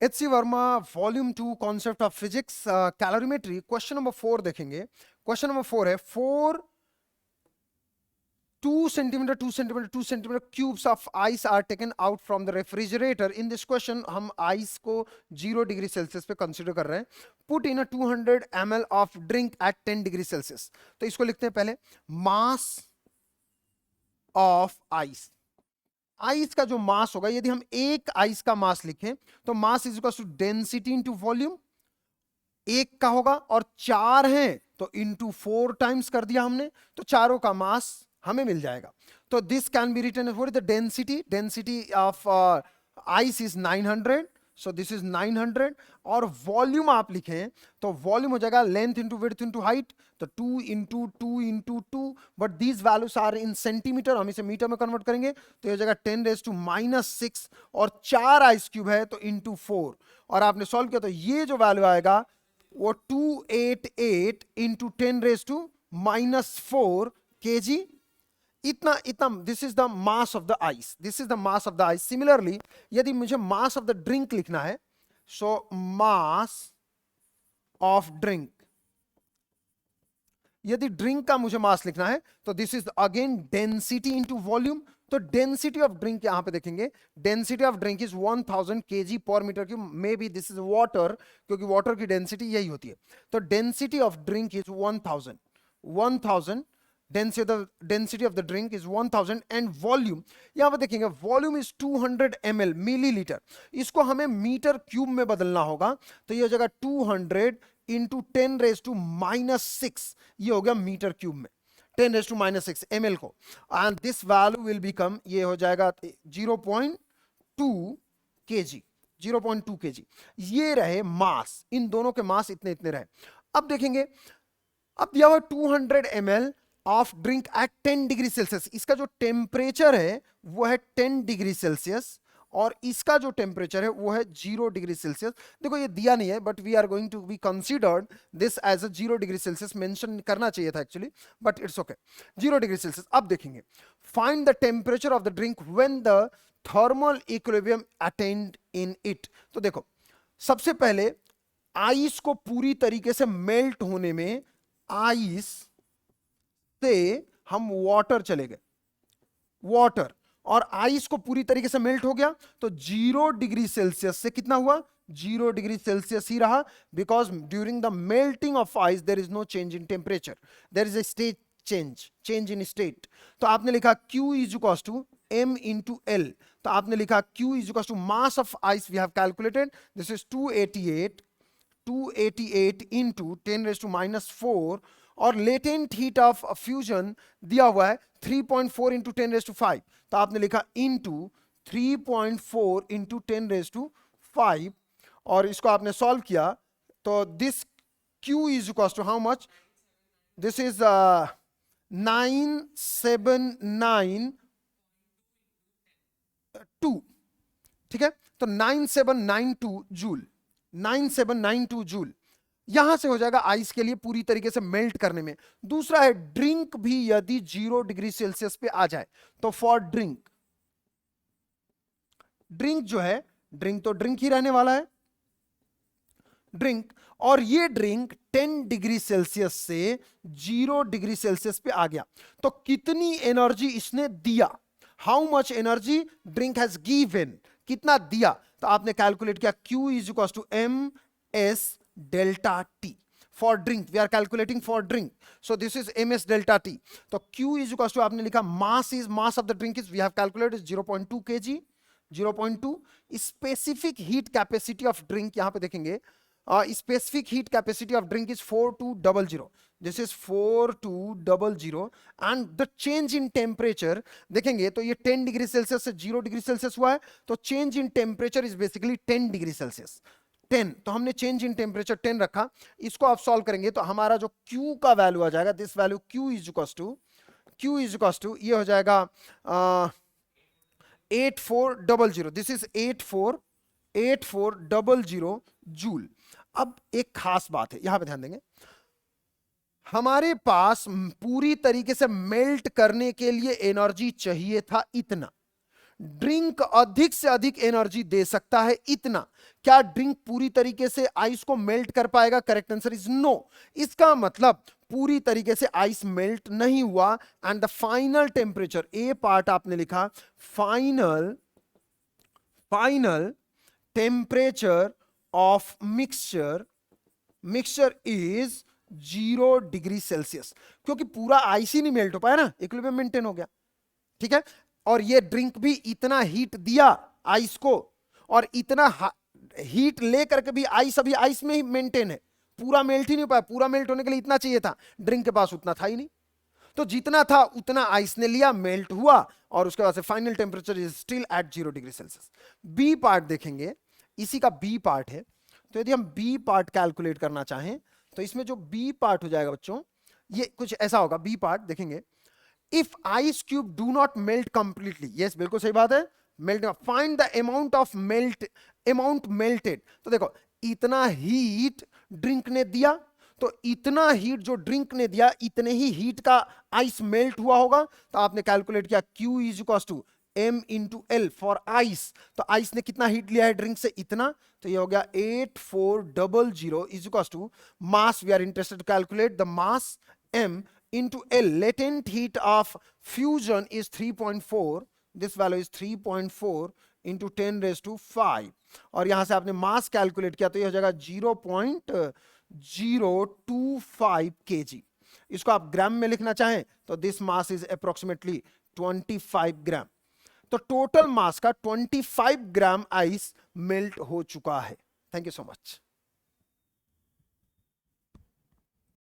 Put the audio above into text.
H.C. Verma volume 2 concept of physics calorimetry question number 4 देखेंगे। Question number 4 है 4 2 centimeter 2 centimeter 2 centimeter cubes of ice are taken out from the refrigerator. In this question हम ice को 0 degree Celsius पे consider कर रहे हैं। Put in a 200 ml of drink at 10 degree Celsius. तो इसको लिखते हैं पहले मास ऑफ आइस। आइस का जो मास होगा, यदि हम एक आइस का मास लिखें तो mass is equal to density into volume, एक का होगा, और चार हैं तो इंटू 4 टाइम्स कर दिया हमने, तो चारों का मास हमें मिल जाएगा। तो this can be written what is the density, density of ice is 900, so this is 900। और वॉल्यूम आप लिखें तो वॉल्यूम हो जाएगा length into width into height, तो 2 into 2 into 2, but these values are in centimeter, हम इसे मीटर में कन्वर्ट करेंगे तो ये हो जाएगा 10⁻⁻⁶, और 4 आइस क्यूब है तो इंटू 4, और आपने सॉल्व किया तो ये जो वैल्यू आएगा वो 288 इंटू 10⁻⁻4 kg। इतना इतना, this is the mass of the ice, this is the mass of the ice. Similarly यदि मुझे मास ऑफ द ड्रिंक लिखना है, सो मास ऑफ ड्रिंक, यदि ड्रिंक का मुझे मास लिखना है तो this is again density into volume. तो डेंसिटी ऑफ ड्रिंक यहां पे देखेंगे, density of drink is 1000 kg per metre cube, maybe this is water, क्योंकि वाटर की डेंसिटी यही होती है। तो density of drink is 1000 density of the drink is 1000, and volume यहां पर देखेंगे वॉल्यूम इज 200 ml मिलीलीटर, इसको हमें मीटर क्यूब में बदलना होगा, तो ये हो जाएगा 200 इंटू 10⁻⁻⁶, ये हो गया मीटर क्यूब में, 10⁻⁻⁶ ml को, and this value will become, ये हो जाएगा 0.2 kg, 0.2 kg। ये रहे मास, इन दोनों के मास इतने इतने रहे। अब देखेंगे, अब दिया हुआ 200 ml of drink eight 10 degree Celsius, इसका जो टेम्परेचर है वो है 10 डिग्री सेल्सियस, और इसका जो टेम्परेचर है वो है 0 डिग्री सेल्सियस। देखो ये दिया नहीं है, but we are going to be considered this as a 0 degree Celsius, mention करना चाहिए था actually, but it's okay, 0 degree Celsius. अब देखेंगे, find the temperature of the drink when the thermal equilibrium attained in it. तो देखो, सबसे पहले ice को पूरी तरीके से मेल्ट होने में, आइस से हम वाटर चले गए, वाटर, और आइस को पूरी तरीके से मेल्ट हो गया, तो 0 डिग्री सेल्सियस से कितना हुआ, 0 डिग्री सेल्सियस ही रहा, because during the melting of ice there is no change in temperature, there is a state change in state. तो आपने लिखा Q is equal to M into L, तो आपने लिखा Q is equal to mass of ice we have calculated, this is 288 into 10⁻⁻⁴, और latent heat of fusion दिया हुआ है 3.4 इंटू 10⁻⁵, तो आपने लिखा इंटू 3.4 इंटू 10⁻⁵, और इसको आपने सॉल्व किया तो this Q is equal to how much, this is 9792, ठीक है, तो 9792 जूल, 9792 जूल यहां से हो जाएगा आइस के लिए पूरी तरीके से मेल्ट करने में। दूसरा है ड्रिंक भी यदि 0 डिग्री सेल्सियस पे आ जाए, तो फॉर ड्रिंक, ड्रिंक जो है, ड्रिंक तो ड्रिंक ही रहने वाला है, ड्रिंक, और ये ड्रिंक 10 डिग्री सेल्सियस से 0 डिग्री सेल्सियस पे आ गया, तो कितनी एनर्जी इसने दिया, how much energy drink has given, कितना दिया, तो आपने कैलकुलेट किया Q is equal to MS delta T for drink, we are calculating for drink, so this is MS delta T। तो Q is equal to आपने लिखा mass is, mass of the drink is we have calculated 0.2 kg, 0.2। specific heat capacity of drink यहां पे देखेंगे, specific heat capacity of drink is 4200, this is 4200, and the change in temperature देखेंगे तो ये 10 degree Celsius से 0 degree Celsius हुआ है, तो change in temperature is basically 10 degree Celsius, 10, तो हमने चेंज इन टेम्परेचर 10 रखा। इसको आप सॉल्व करेंगे तो हमारा जो Q का वैल्यू आ जाएगा, this value Q is equal to ये हो जाएगा 8400, दिस इज 8400 जूल। अब एक खास बात है, यहां पे ध्यान देंगे, हमारे पास पूरी तरीके से मेल्ट करने के लिए एनर्जी चाहिए था इतना, ड्रिंक अधिक से अधिक एनर्जी दे सकता है इतना। क्या ड्रिंक पूरी तरीके से आइस को मेल्ट कर पाएगा? Correct answer is no. इसका मतलब पूरी तरीके से आइस मेल्ट नहीं हुआ। And the final temperature, A part आपने लिखा, final temperature of mixture is 0 degree Celsius, क्योंकि पूरा आइस ही नहीं मेल्ट हो पाया ना, इक्विलिब्रियम मेंटेन हो गया। ठीक है, और ये ड्रिंक भी इतना हीट दिया आइस को, और इतना हीट लेकर के भी आइस अभी आइस में ही मेंटेन है, पूरा मेल्ट ही नहीं हो पाया। पूरा मेल्ट होने के लिए इतना चाहिए था, ड्रिंक के पास उतना था ही नहीं। तो जितना था उतना आइस ने लिया, मेल्ट हुआ, और उसके बाद से final temperature is still at 0 degree Celsius. B part देखेंगे, इसी का बी पार्ट है। तो यदि हम बी पार्ट कैलकुलेट करना चाहें तो इसमें जो बी पार्ट हो जाएगा बच्चों, ये कुछ ऐसा होगा। बी पार्ट देखेंगे, if ice cube do not melt completely, yes बिल्कुल सही बात है, melt, find the amount melted. तो देखो इतना हीट ड्रिंक ने दिया, तो इतना हीट जो ड्रिंक ने दिया, इतने ही हीट का आइस मेल्ट हुआ होगा। तो आपने कैलकुलेट किया Q is equal to M into L for ice. तो आइस ने कितना हीट लिया है ड्रिंक से? इतना। तो ये हो गया 8400 is equal to mass, we are interested to calculate the mass, M into L. Latent heat of fusion is 3.4. This value is 3.4 into 10 raised to 5. और यहां से आपने मास कैलकुलेट किया तो ये हो जाएगा 0.025 kg। इसको आप ग्राम में लिखना चाहें तो दिस मास इज अप्रोक्सीमेटली 25 ग्राम। तो टोटल मास का 25 ग्राम आइस मेल्ट हो चुका है। Thank you so much.